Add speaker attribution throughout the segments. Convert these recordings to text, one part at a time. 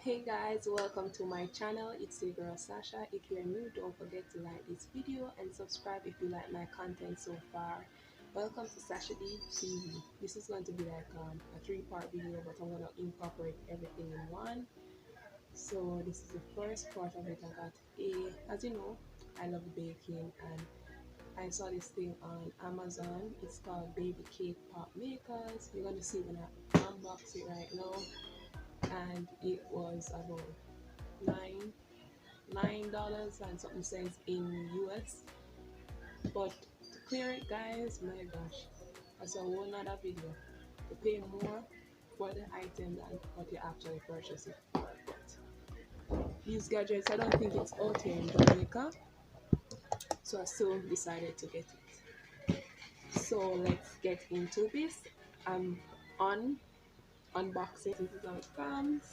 Speaker 1: Hey guys, welcome to my channel. It's your girl Sasha. If you're new, don't forget to like this video and subscribe if you like my content so far. Welcome to Sasha D TV. This is going to be like a three-part video, but I'm going to incorporate everything in one. So this is the first part of it. As you know, I love baking, and I saw this thing on Amazon. It's called Baby Cake Pop Makers. You're going to see when I unbox it right now, and it was about $9 and something cents in US. But to clear it, guys, my gosh, that's a whole nother video. To pay more for the item than what you actually purchase it for. But these gadgets, I don't think it's out here in Jamaica, so I still decided to get it. So let's get into this. I'm on unboxing. This is how it comes.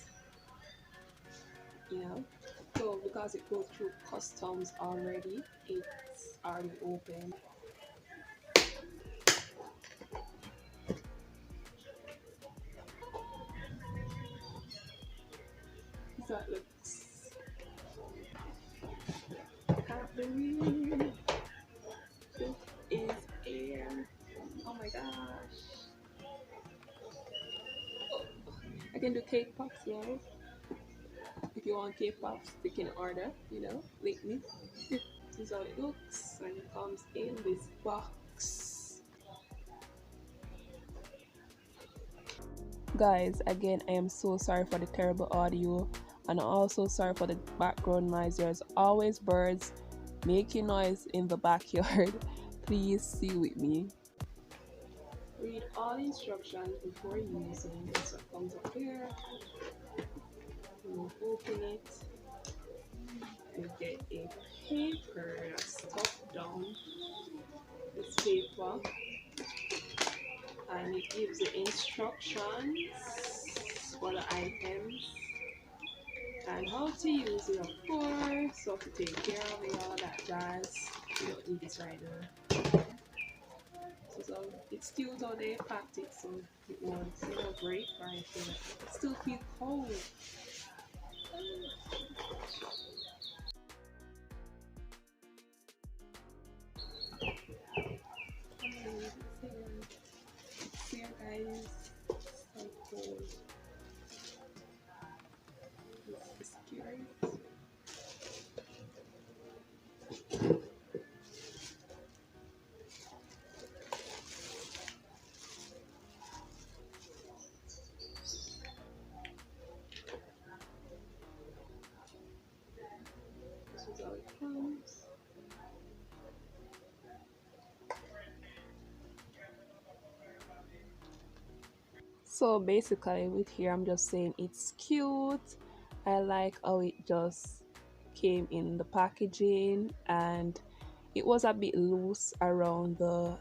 Speaker 1: You know, so because it goes through customs already, it's already open. So it looks, can't believe this is air. Oh my gosh, I can do cake pops now. If you want cake pops, they can order, link me. This is how it looks, and it comes in this box. Guys, again, I am so sorry for the terrible audio, and also sorry for the background noise. There's always birds making noise in the backyard. Please see with me. Read all instructions before using. So it comes up here. You open it. You get a paper that's stuck down this paper, and it gives the instructions for the items and how to use it, of course, so to take care of it, all that jazz. You don't need this right now. So it's still how they packed it, so it won't, break or anything. It still feel cold. It's here, guys. So cold. It's scary. This is how it comes. So basically with here, I'm just saying it's cute. I like how it just came in the packaging, and it was a bit loose around the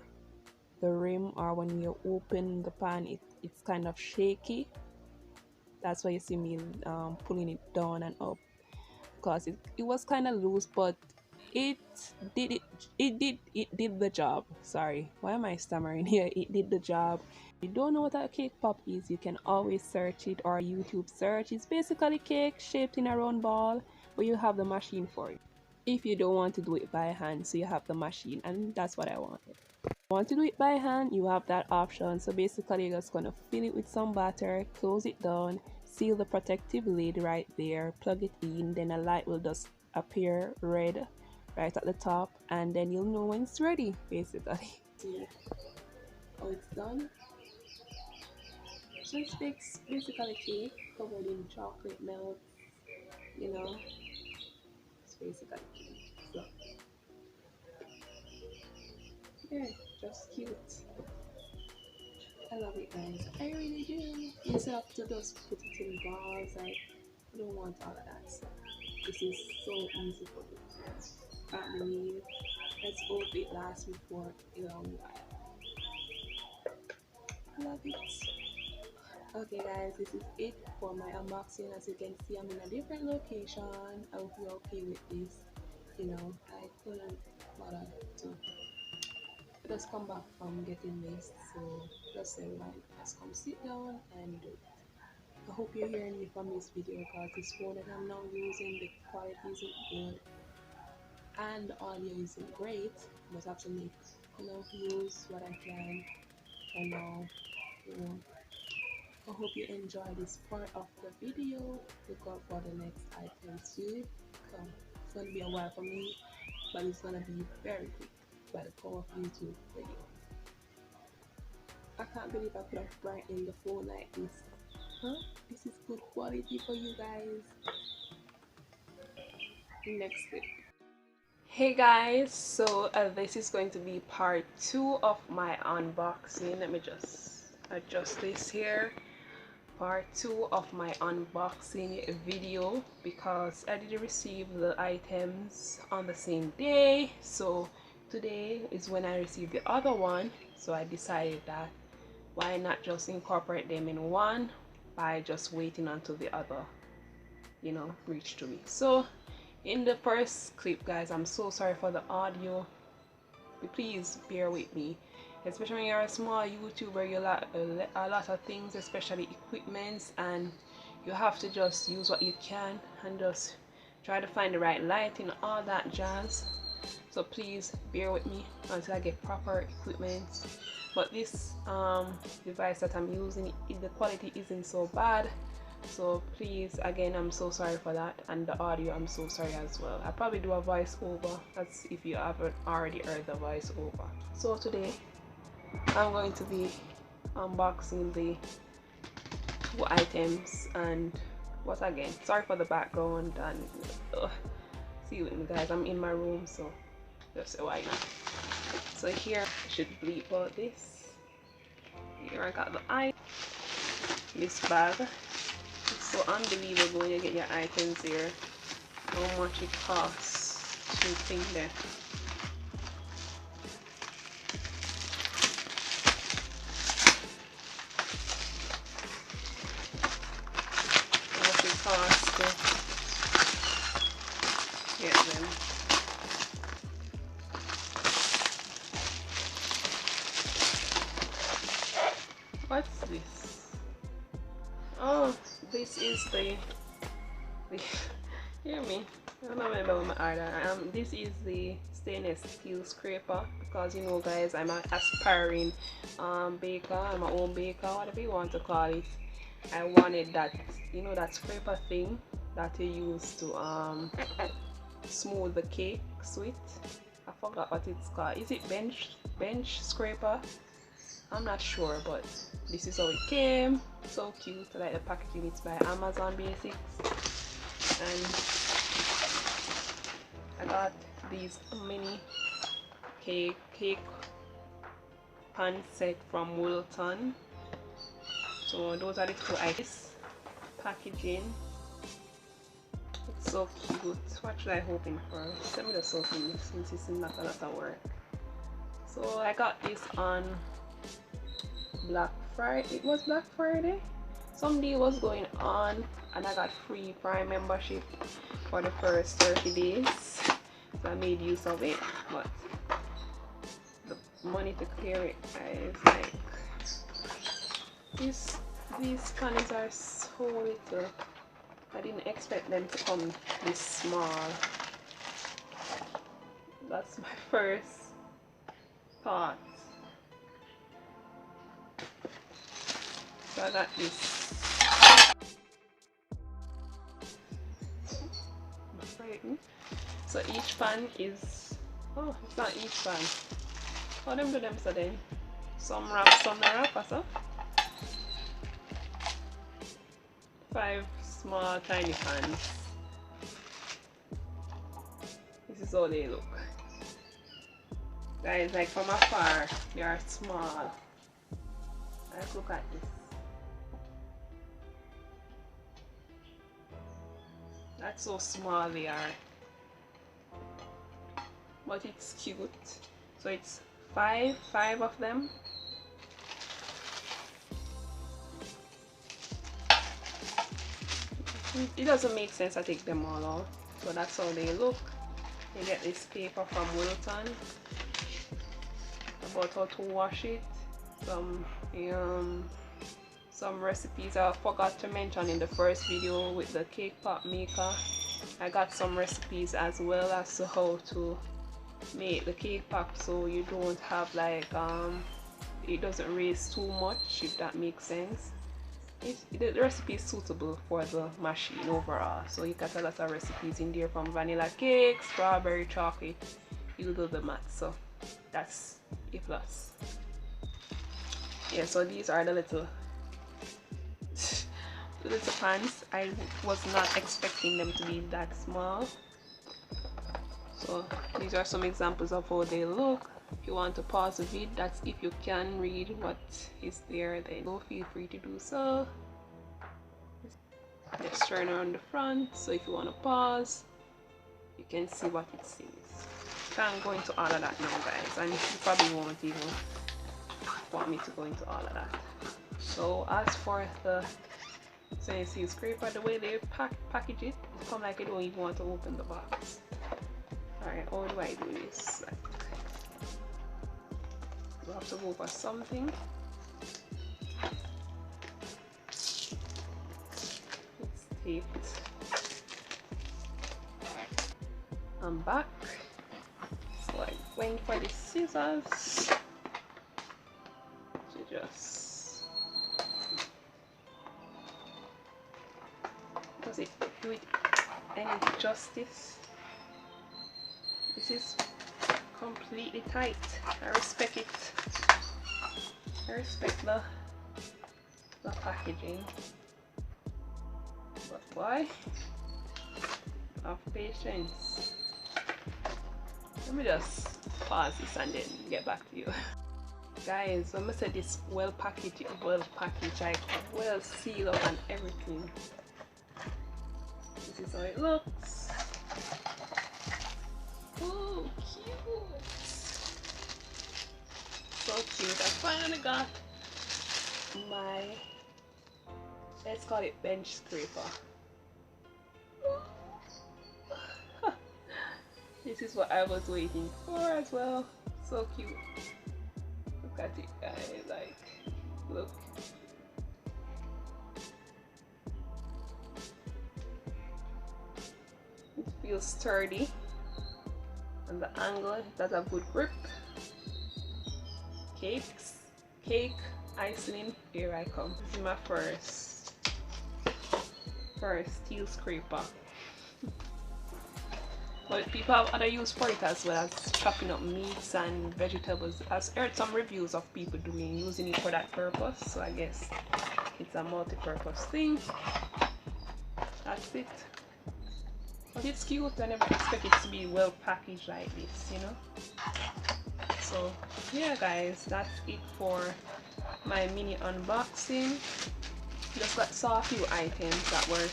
Speaker 1: rim, or when you open the pan, it's kind of shaky. That's why you see me pulling it down and up, because it was kind of loose, but it it did the job. Sorry, why am I stammering here? It did the job. If you don't know what a cake pop is, you can always search it, or YouTube search. It's basically cake shaped in a round ball, but you have the machine for it. If you don't want to do it by hand, so you have the machine, and that's what I wanted. Want to do it by hand, you have that option. So basically, you're just gonna fill it with some batter, close it down, seal the protective lid right there, plug it in, then a light will just appear red right at the top, and then you'll know when it's ready, basically. See how it's done. So it's basically cake covered in chocolate milk, you know. It's basically cake. So yeah, just cute. I love it, guys. I really do. Instead of to just put it in balls, like, I don't want all of that stuff. This is so easy for me. Can't believe. Let's hope it lasts me for a long while. I love it. Okay, guys, this is it for my unboxing. As you can see, I'm in a different location. I hope you're okay with this. I couldn't bother to just come back from getting laced, so just said, right, just come sit down and do it. I hope you're hearing me from this video because this phone that I'm now using, the quality isn't good and the audio isn't great, but I have to make use what I can for now. You know, I hope you enjoy this part of the video. Look out for the next item too. It's gonna be a while for me, but it's gonna be very quick by the power of YouTube video. I can't believe I could have brightened the phone like this. Huh? This is good quality for you guys. Next clip. Hey guys, so this is going to be part 2 of my unboxing. Let me just adjust this here. Part 2 of my unboxing video because I did receive the items on the same day. So today is when I received the other one. So I decided that why not just incorporate them in one by just waiting until the other, reach to me. So in the first clip, guys, I'm so sorry for the audio. Please bear with me, especially when you're a small YouTuber. You like a lot of things, especially equipments, and you have to just use what you can and just try to find the right lighting, all that jazz. So please bear with me until I get proper equipment. But this device that I'm using, the quality isn't so bad. So please, again, I'm so sorry for that, and the audio, I'm so sorry as well. I probably do a voiceover. That's if you haven't already heard the voiceover. So today I'm going to be unboxing the 2 items, and once again, sorry for the background, and see with me guys, I'm in my room, so just why not. So here, I should bleep out this. Here I got the this bag. It's so unbelievable when you get your items here, how much it costs to think there. How much it costs to get them. What's this? Oh, this is the hear me, I don't remember my order. This is the stainless steel scraper, because you know guys, I'm an aspiring baker. I'm a home baker, whatever you want to call it. I wanted that, that scraper thing that you use to smooth the cake with. I forgot what it's called. Is it bench scraper? I'm not sure, but this is how it came. So cute. I like the packaging. It's by Amazon Basics, and I got these mini cake pan set from Wilton. So those are the 2 items. Packaging, it's so cute. What should I open first? Let me just open this since it's not a lot of work. So I got this on Black Friday. It was Black Friday. Some deal was going on, and I got free Prime membership for the first 30 days. So I made use of it, but the money to clear it is like these cans are so little. I didn't expect them to come this small. That's my first thought. So I got this. So each pan is, oh, it's not each pan. How them do them so then? Some wrap, some not wrap, or so? 5 small tiny pans. This is how they look. Guys, like from afar, they are small. Let's look at this. That's so small they are. But it's cute. So it's five of them. It doesn't make sense I take them all out. So that's how they look. You get this paper from Wilton about how to wash it. Some some recipes I forgot to mention in the first video with the cake pop maker. I got some recipes as well as to how to make the cake pop so you don't have like it doesn't raise too much, if that makes sense. The recipe is suitable for the machine overall, so you got a lot of recipes in there, from vanilla cake, strawberry, chocolate, you do the math, so that's a plus. Yeah, so these are the little pans. I was not expecting them to be that small. So these are some examples of how they look. If you want to pause the vid, that's if you can read what is there, then feel free to do so. Just turn around the front, so if you want to pause, you can see what it says. Can't go into all of that now, guys, and you probably won't even want me to go into all of that. So as for the CNC scraper, the way they package it, it's come like I don't even want to open the box. Alright, how do I do this? Like, you have to go for something. It's taped. I'm back. So I'm going for the scissors to just, does it do it any justice? This is completely tight. I respect it. I respect the packaging. But why? Have patience. Let me just pause this and then get back to you. Guys, when I said this well packaged, like well sealed up and everything. This is how it looks. Oh, cute! So cute. I finally got my, let's call it bench scraper. This is what I was waiting for as well. So cute. Look at it, guys. Like, look. It feels sturdy. And the angle, it has a good grip. Cake, icing, here I come. This is my first steel scraper. But people have other use for it as well as chopping up meats and vegetables. I've heard some reviews of people using it for that purpose, so I guess it's a multi-purpose thing. That's it. But it's cute. I never expect it to be well packaged like this, you know. So yeah, guys, that's it for my mini unboxing. Just saw a few items that were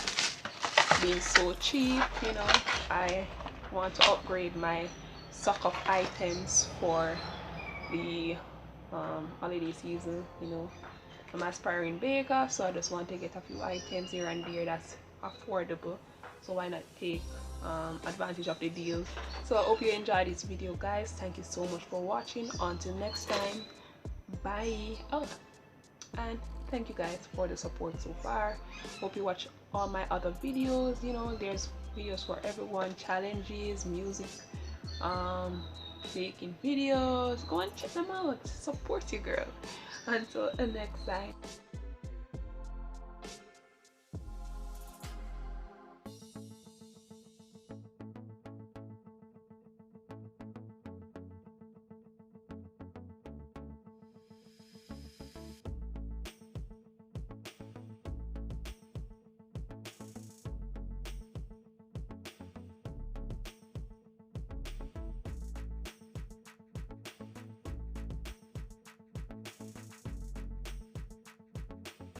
Speaker 1: being so cheap, you know. I want to upgrade my stock of items for the holiday season, you know. I'm aspiring baker, so I just want to get a few items here and there that's affordable, so why not take advantage of the deal. So I hope you enjoyed this video, guys. Thank you so much for watching. Until next time, bye. Oh, and thank you guys for the support so far. Hope you watch all my other videos. You know, there's videos for everyone, challenges, music, baking videos. Go and check them out. Support your girl. Until the next time.